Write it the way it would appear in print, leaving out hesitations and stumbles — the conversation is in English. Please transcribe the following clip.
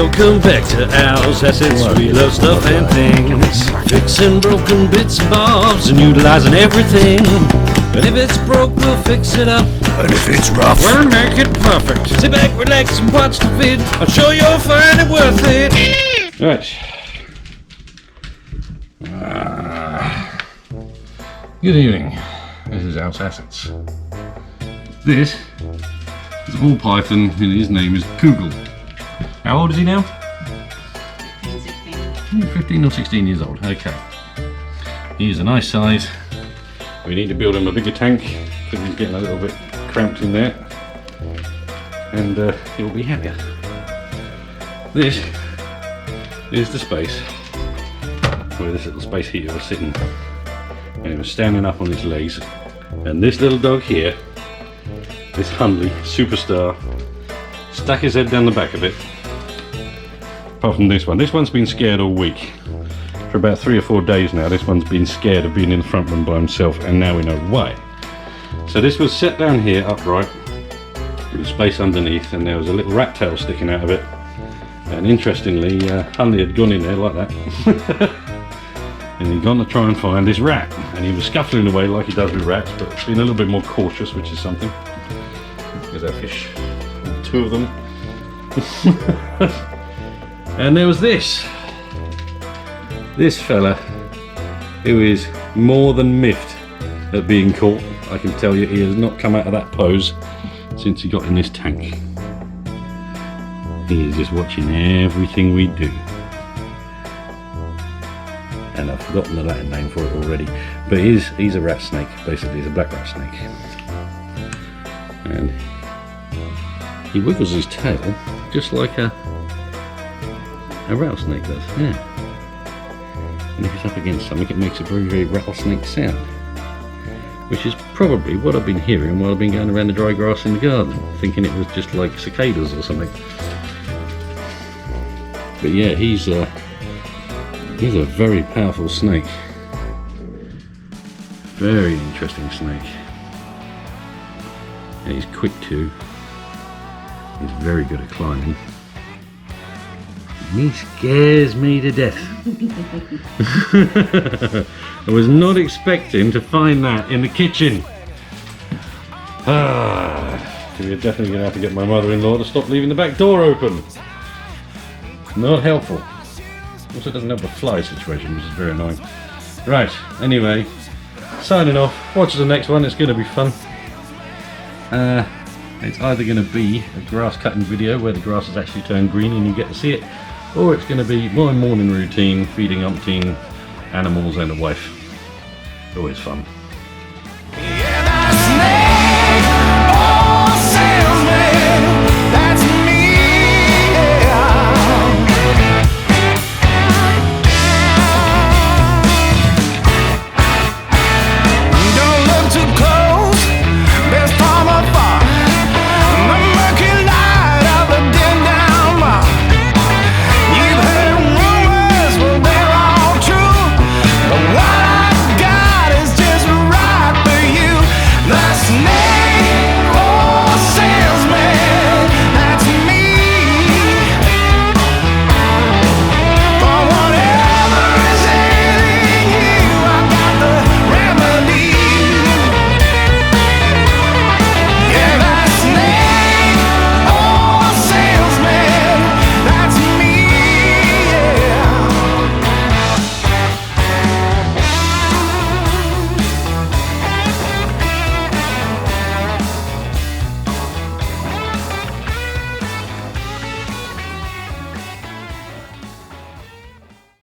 Welcome back to Owl's Assets. We love stuff and things, fixing broken bits and bobs and utilizing everything. And if it's broke, we'll fix it up. And if it's rough, we'll make it perfect. Sit back, relax, and watch the vid. I'm sure you'll find it worth it. Right. Good evening. This is Owl's Assets. This is a ball python, and his name is Kugel. How old is he now? 15 or 16 years old. Okay. He's a nice size. We need to build him a bigger tank because he's getting a little bit cramped in there. And he'll be happier. This is the space where this little space heater was sitting. And he was standing up on his legs. And this little dog here, this Hundley Superstar, stuck his head down the back of it. Apart from this one's been scared all week. For about 3 or 4 days now, this one's been scared of being in the front room by himself, and now we know why. So this was set down here upright, with space underneath, and there was a little rat tail sticking out of it. And interestingly, Hundley had gone in there like that. And he'd gone to try and find this rat, and he was scuffling away like he does with rats, but being a little bit more cautious, which is something. There's our fish, 2 of them. And there was this fella who is more than miffed at being caught. I can tell you, he has not come out of that pose since he got in this tank. He is just watching everything we do. And I've forgotten the Latin name for it already, but he's a rat snake. Basically, he's a black rat snake, and he wiggles his tail just like a rattlesnake does. Yeah. And if he's up against something, it makes a very, very rattlesnake sound, which is probably what I've been hearing while I've been going around the dry grass in the garden, thinking it was just like cicadas or something. But yeah, he's a very powerful snake. Very interesting snake. And he's quick too. He's very good at climbing. And he scares me to death. I was not expecting to find that in the kitchen. We're definitely going to have to get my mother-in-law to stop leaving the back door open. Not helpful. Also doesn't help the fly situation, which is very annoying. Right, anyway, signing off. Watch the next one, it's going to be fun. It's either going to be a grass cutting video where the grass has actually turned green and you get to see it, or it's going to be my morning routine, feeding umpteen animals and a wife. Always fun.